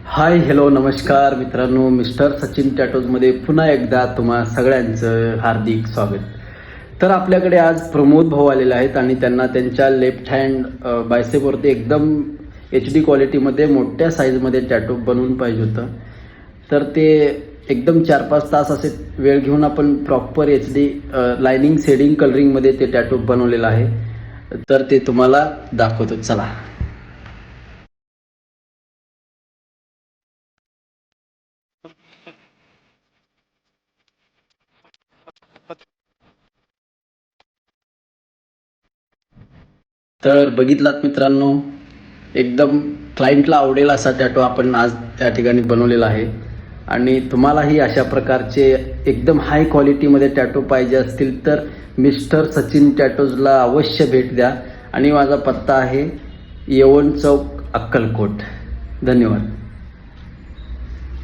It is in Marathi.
हाय हॅलो नमस्कार मित्रांनो, मिस्टर सचिन टॅटोजमध्ये पुन्हा एकदा तुम्हा सगळ्यांचं हार्दिक स्वागत. तर आपल्याकडे आज प्रमोद भाऊ आलेले आहेत आणि त्यांना त्यांच्या लेफ्ट हँड बायसेपवरती एकदम HD क्वालिटीमध्ये मोठ्या साईजमध्ये टॅटो बनवून पाहिजे होतं. तर ते एकदम 4-5 तास असे वेळ घेऊन आपण प्रॉपर HD लायनिंग शेडिंग कलरिंगमध्ये ते टॅटो बनवलेलं आहे. तर ते तुम्हाला दाखवतो, चला. तर बघितलात मित्रांनो, एकदम क्लायंटला आवडेल असा टॅटो आपण आज त्या ठिकाणी बनवलेला आहे. आणि तुम्हालाही अशा प्रकारचे एकदम हाय क्वालिटीमध्ये टॅटो पाहिजे असतील तर मिस्टर सचिन टॅटोजला अवश्य भेट द्या. आणि माझा पत्ता आहे येवण चौक, अक्कलकोट. धन्यवाद.